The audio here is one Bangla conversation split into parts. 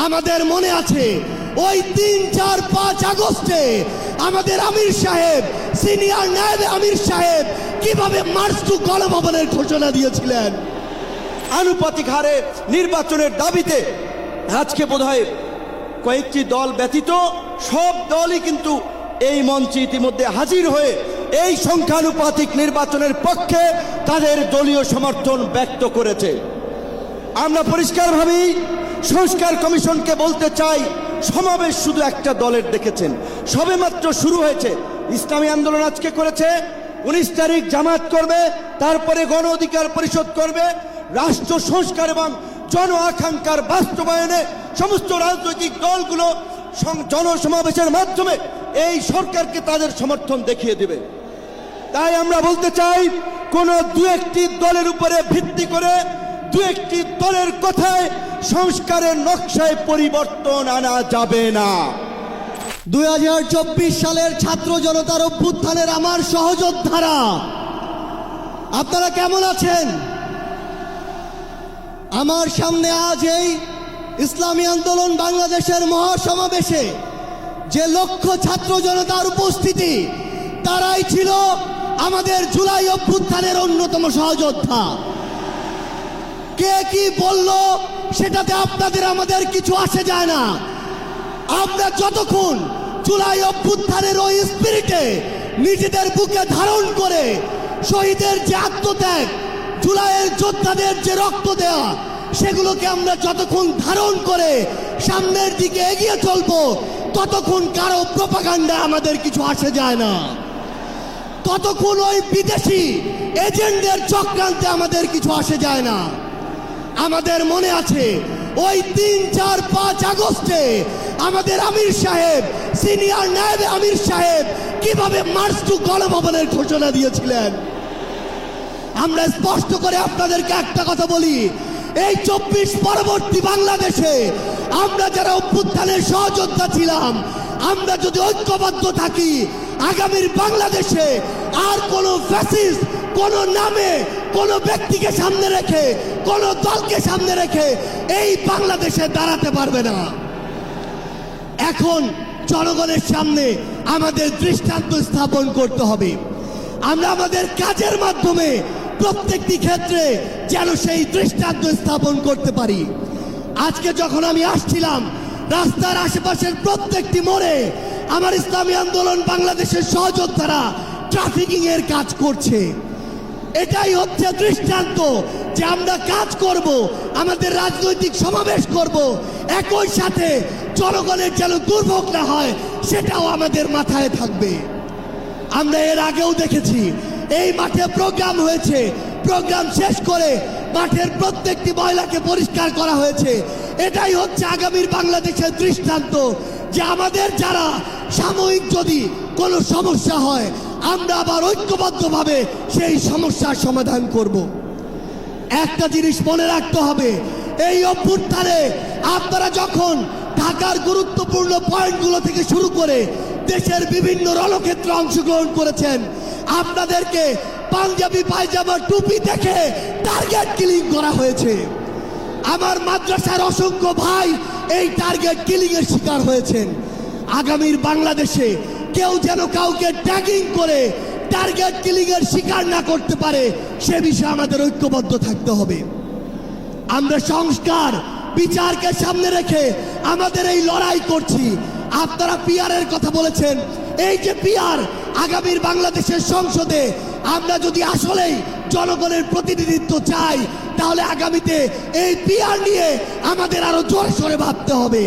আমাদের মনে আছে ওই 3, 4, 5 আগস্টে আমাদের আমির সাহেব, সিনিয়র নায়েব আমির সাহেব কিভাবে মার্চ টু গণভবনের ঘোষণা দিয়েছিলেন। আনুপাতিক হারে নির্বাচনের দাবিতে আজকে বোধহয় কয়েকটি দল ব্যতীত সব দলই কিন্তু এই মঞ্চে ইতিমধ্যে হাজির হয়ে এই সংখ্যানুপাতিক নির্বাচনের পক্ষে তাদের দলীয় সমর্থন ব্যক্ত করেছে। আমরা পরিষ্কারভাবেই সংস্কার কমিশনকে বলতে চাই, সমাবেশ শুধু একটা দলের দেখেছেন, সবেমাত্র শুরু হয়েছে। ইসলামী আন্দোলন আজকে করেছে, 19 তারিখ জামাত করবে, তারপরে গণ অধিকার পরিষদ করবে। রাষ্ট্র সংস্কার এবং জন আকাঙ্ক্ষার বাস্তবায়নে সমস্ত রাজনৈতিক দলগুলো জনসমাবেশের মাধ্যমে এই সরকারকে তাদের সমর্থন দেখিয়ে দেবে। তাই আমরা বলতে চাই, কোন 2-1টি দলের উপরে ভিত্তি করে 2-1টি দলের কথায় সংস্কারের নকশায় পরিবর্তন আনা যাবে না। 2024 সালের ছাত্র জনতার অভ্যুত্থানের আমার সহযোদ্ধারা, আপনারা কেমন আছেন? আমার সামনে আজ এই ইসলামী আন্দোলন বাংলাদেশের মহাসমাবেশে যে লক্ষ ছাত্র জনতার উপস্থিতি, তারাই ছিল আমাদের জুলাই অভ্যুত্থানের অন্যতম সহযোদ্ধা। কে কি বলল সেটাতে আপনাদের আমাদের কিছু আসে যায় না। আমরা যতক্ষণ জুলাই অভ্যুত্থানের ওই স্পিরিটে নিজেদের বুকে ধারণ করে শহীদের যে আত্মত্যাগ, জুলাইয়ের যোদ্ধাদের যে রক্ত দেওয়া, সেগুলোকে আমরা যতক্ষণ ধারণ করে সামনের দিকে এগিয়ে চলবো, ততক্ষণ কারো প্রোপাগান্ডা আমাদের কিছু আসে যায় না। ততক্ষণ ওই বিদেশি এজেন্টদের চক্রান্তে আমাদের কিছু আসে যায় না। আমাদের মনে আছে ওই 3, 4, 5 আগস্টে আমাদের আমির সাহেব, সিনিয়র নায়েব আমির সাহেব কিভাবে মার্চ টু গণভবনের ঘোষণা দিয়েছিলেন। আমরা স্পষ্ট করে আপনাদেরকে একটা কথা বলি, এই 24 পরবর্তী বাংলাদেশে আমরা যারা অভ্যুত্থানের সহযোদ্ধা ছিলাম, আমরা যদি ঐক্যবদ্ধ থাকি, আগামীর বাংলাদেশে আর কোনো ফ্যাসিস্ট কোন নামে কোন ব্যক্তিকে সামনে রেখে, কোন দলকে সামনে রেখে এই বাংলাদেশে দাঁড়াতে পারবে না। এখন জনগণের সামনে আমাদের দৃষ্টান্ত স্থাপন করতে হবে। আমরা আমাদের কাজের মাধ্যমে প্রত্যেকটি ক্ষেত্রে যেন সেই দৃষ্টান্ত স্থাপন করতে পারি। আজকে যখন আমি আসছিলাম, রাস্তার আশেপাশের প্রত্যেকটি মোড়ে আমার ইসলামী আন্দোলন বাংলাদেশের সহযোদ্ধারা ট্রাফিকিং এর কাজ করছে। এটাই হচ্ছে দৃষ্টান্ত যে আমরা কাজ করব, আমাদের রাজনৈতিক সমাবেশ করব, একই সাথে জনগণের যেন দুর্ভোগ না হয় সেটাও আমাদের মাথায় থাকবে। আমরা এর আগেও দেখেছি এই মাঠে প্রোগ্রাম হয়েছে, প্রোগ্রাম শেষ করে মাঠের প্রত্যেকটি ময়লাকে পরিষ্কার করা হয়েছে। এটাই হচ্ছে আগামীর বাংলাদেশের দৃষ্টান্ত যে আমাদের যারা সাময়িক যদি কোনো সমস্যা হয়, আমরা আবার ঐক্যবদ্ধভাবে সেই সমস্যার সমাধান করব। একটা জিনিস মনে রাখতে হবে, এই অভ্যুত্থানে আপনারা যখন ঢাকার গুরুত্বপূর্ণ পয়েন্টগুলো থেকে শুরু করে দেশের বিভিন্ন রণক্ষেত্রে অংশগ্রহণ করেছেন, আপনাদেরকে পাঞ্জাবি পায়জামা টুপি দেখে টার্গেট কিলিং করা হয়েছে। আমার মাদ্রাসার অসংখ্য ভাই এই টার্গেট কিলিং এর শিকার হয়েছেন। আগামীর বাংলাদেশে কেউ যেন কাউকে ট্যাগিং করে টার্গেট কিলিং এর শিকার না করতে পারে, সে বিষয়ে আমাদের ঐক্যবদ্ধ থাকতে হবে। আমরা সংস্কার বিচারকে সামনে রেখে আমাদের এই লড়াই করছি। আপনারা পিআর এর কথা বলেছেন, এই যে পিআর, আগামীর বাংলাদেশের সংসদে আমরা যদি আসলেই জনগণের প্রতিনিধিত্ব চাই, তাহলে আগামীতে এই পিআর নিয়ে আমাদের আরো জোরে সোরে ভাবতে হবে।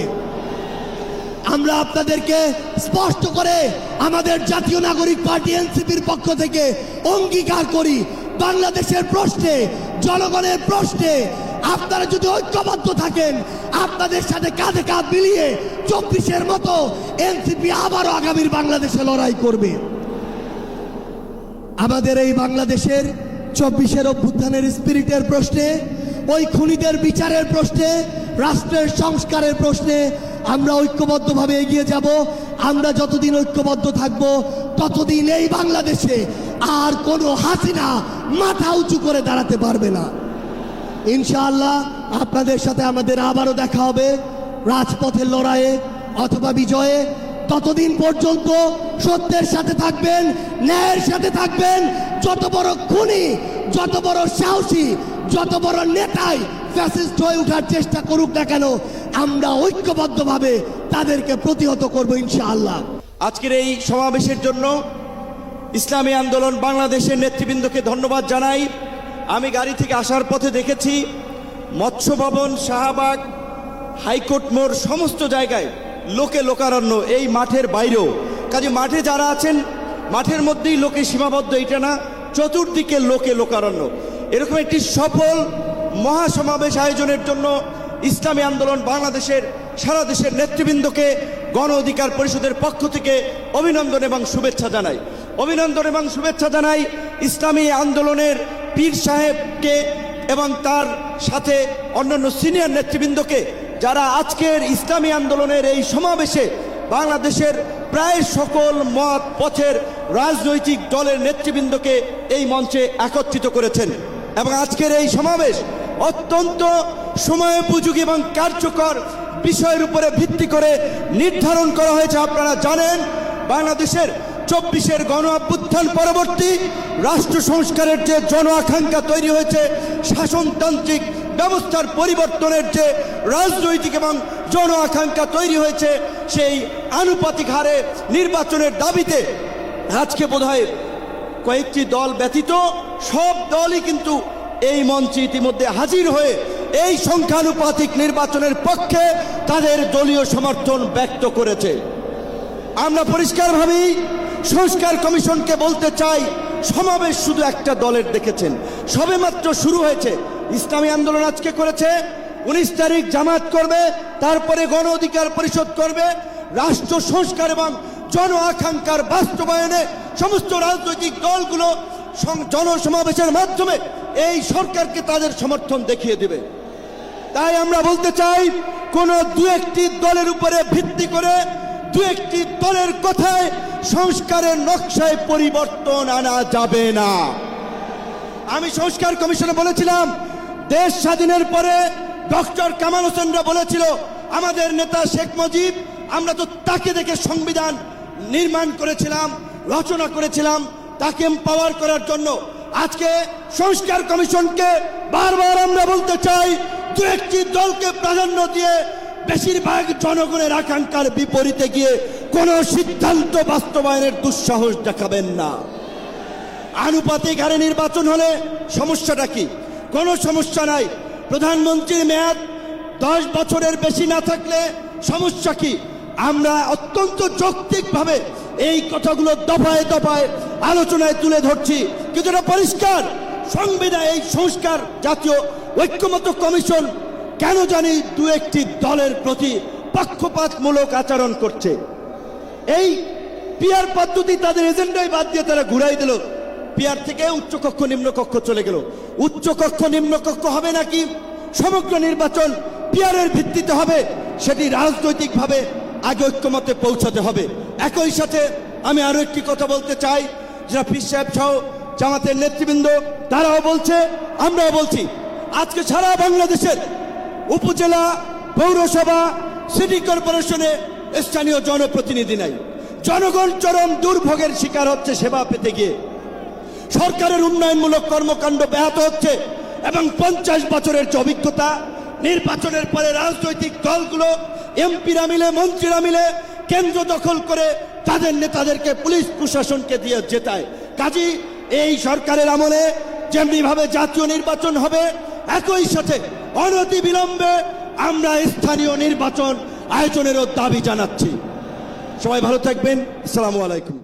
আমরা আপনাদেরকে স্পষ্ট করে আমাদের জাতীয় নাগরিক পার্টি এনসিপির পক্ষ থেকে অঙ্গীকার করি, বাংলাদেশের প্রশ্নে, জনগণের প্রশ্নে আপনারা যদি ঐক্যবদ্ধ থাকেন, আপনাদের সাথে কাঁধে কাঁধ মিলিয়ে 24-এর মতো এনসিপি আবারও আগামীর বাংলাদেশে লড়াই করবে। আমাদের এই বাংলাদেশের 24-এর অভ্যুত্থানের স্পিরিটের প্রশ্নে, ওই খুনিদের বিচারের প্রশ্নে, রাষ্ট্রের সংস্কারের প্রশ্নে আমরা ঐক্যবদ্ধভাবে এগিয়ে যাব। আমরা যতদিন ঐক্যবদ্ধ থাকব, ততদিন এই বাংলাদেশে আর কোনো হাসিনা মাথা উঁচু করে দাঁড়াতে পারবে না। ইনশাআল্লাহ আপনাদের সাথে আমাদের আবারও দেখা হবে। রাজপথের লড়াইয়ে অথবা বিজয়ে, ততদিন পর্যন্ত সত্যের সাথে থাকবেন, ন্যায়ের সাথে থাকবেন। যত বড় খুনি, যত বড় সাহসী, যত বড় নেতাই ফ্যাসিস্ট হয়ে ওঠার চেষ্টা করুক না কেন, আমরা ঐক্যবদ্ধভাবে তাদেরকে প্রতিহত করব ইনশাআল্লাহ। আজকের এই সমাবেশের জন্য ইসলামী আন্দোলন বাংলাদেশের নেতৃবৃন্দকে ধন্যবাদ জানাই। আমি গাড়ি থেকে আসার পথে দেখেছি মৎস্য ভবন, শাহবাগ, হাইকোর্ট মোড় সমস্ত জায়গায় লোকে লোকারণ্য, এই মাঠের বাইরেও। কাজে মাঠে যারা আছেন, মাঠের মধ্যেই লোকে সীমাবদ্ধ, এটা না, চতুর্দিকে লোকে লোকারণ্য। এরকম একটি সফল মহাসমাবেশ আয়োজনের জন্য ইসলামী আন্দোলন বাংলাদেশের সারা দেশের নেতৃবৃন্দকে গণ অধিকার পরিষদের পক্ষ থেকে অভিনন্দন এবং শুভেচ্ছা জানাই। অভিনন্দন এবং শুভেচ্ছা জানাই ইসলামী আন্দোলনের পীর সাহেবকে এবং তার সাথে অন্যান্য সিনিয়র নেতৃবৃন্দকে, যারা আজকের ইসলামী আন্দোলনের এই সমাবেশে বাংলাদেশের প্রায় সকল মত পথের রাজনৈতিক দলের নেতৃবৃন্দকে এই মঞ্চে একত্রিত করেছেন। এবং আজকের এই সমাবেশ অত্যন্ত সময়োপযোগী এবং কার্যকর বিষয়ের উপরে ভিত্তি করে নির্ধারণ করা হয়েছে। আপনারা জানেন, বাংলাদেশের 24-এর গণ অভ্যুত্থান পরবর্তী রাষ্ট্র সংস্কারের যে জন আকাঙ্ক্ষা তৈরি হয়েছে, শাসনতান্ত্রিক ব্যবস্থার পরিবর্তনের যে রাজনৈতিক এবং জন আকাঙ্ক্ষা তৈরি হয়েছে, সেই আনুপাতিক হারে নির্বাচনের দাবিতে আজকে বোধহয় কয়েকটি দল ব্যতীত সব দলই কিন্তু এই মঞ্চে ইতিমধ্যে হাজির হয়ে এই সংখ্যানুপাতিক নির্বাচনের পক্ষে তাদের দলীয় সমর্থন ব্যক্ত করেছে। আমরা পরিষ্কারভাবেই সংস্কার কমিশনকে বলতে চাই, সমাবেশ শুধু একটা দলের দেখেছেন, সবেমাত্র শুরু হয়েছে। ইসলামী আন্দোলন আজকে করেছে, 19 তারিখ জামাত করবে, তারপরে গণ অধিকার পরিষদ করবে। রাষ্ট্র সংস্কার এবং জন আকাঙ্ক্ষার বাস্তবায়নে সমস্ত রাজনৈতিক দলগুলো জনসমাবেশের মাধ্যমে এই সরকারকে তাদের সমর্থন দেখিয়ে দেবে। তাই আমরা বলতে চাই, কোন দু একটি দলের উপরে ভিত্তি করে, দু একটি দলের কথায় সংস্কারের নকশায় পরিবর্তন আনা যাবে না। আমি সংস্কার কমিশনে বলেছিলাম, দেশ স্বাধীনের পরে ডক্টর কামাল হোসেনরা বলেছিল, আমাদের নেতা শেখ মুজিব, আমরা তো তাকে দেখে সংবিধান নির্মাণ করেছিলাম, রচনা করেছিলাম, তাকে এম্পাওয়ার করার জন্য। আজকে সংস্কার কমিশনকে বারবার আমরা বলতে চাই, দু একটি দলকে প্রাধান্য দিয়ে বেশিরভাগ জনগণের আকাঙ্ক্ষার বিপরীতে গিয়ে কোনো সিদ্ধান্ত বাস্তবায়নের দুঃসাহস দেখাবেন না। আনুপাতিক হারে নির্বাচন হলে সমস্যাটা কি? কোনো সমস্যা নাই। প্রধানমন্ত্রীর মেয়াদ 10 বছরের বেশি না থাকলে সমস্যা কি? আমরা অত্যন্ত যৌক্তিকভাবে এই কথাগুলো দফায় দফায় আলোচনায় তুলে ধরছি, কিন্তু এটা পরিষ্কার, সংবিধান এই সংস্কার জাতীয় ঐক্যমত্য কমিশন কেন জানি দু একটি দলের প্রতি পক্ষপাতমূলক আচরণ করছে। এই পিয়ার পদ্ধতি তাদের এজেন্ডায় বাদ দিয়ে তারা ঘুরাই দিল। পিয়ার থেকে উচ্চকক্ষ নিম্নকক্ষ চলে গেল। উচ্চকক্ষ নিম্নকক্ষ হবে নাকি সমগ্র নির্বাচন পিয়ারের ভিত্তিতে হবে, সেটি রাজনৈতিকভাবে আগে ঐক্যমতে পৌঁছাতে হবে। একই সাথে আমি আরো একটি কথা বলতে চাই, যারা পীর সাহেব সহ জামাতের নেতৃবৃন্দ তারাও বলছে, আমরাও বলছি, আজকে সারা বাংলাদেশের উপজেলা, পৌরসভা, সিটি কর্পোরেশনে স্থানীয় জনপ্রতিনিধি নাই। জনগণ চরম দুর্ভোগের শিকার হচ্ছে সেবা পেতে গিয়ে। সরকারের উন্নয়নমূলক কর্মকাণ্ড ব্যাহত হচ্ছে এবং 50 বছরের যে অভিজ্ঞতা, নির্বাচনের পরে রাজনৈতিক দলগুলো, এমপিরা মিলে, মন্ত্রীরা মিলে কেন্দ্র দখল করে তাদের নেতাদেরকে পুলিশ প্রশাসনকে দিয়ে জেতায়। কাজী এই সরকারের আমলে যেমনিভাবে জাতীয় নির্বাচন হবে, একই সাথে অনতিবিলম্বে আমরা স্থানীয় নির্বাচন আয়োজনেরও দাবি জানাচ্ছি। সবাই ভালো থাকবেন। আসসালামু আলাইকুম।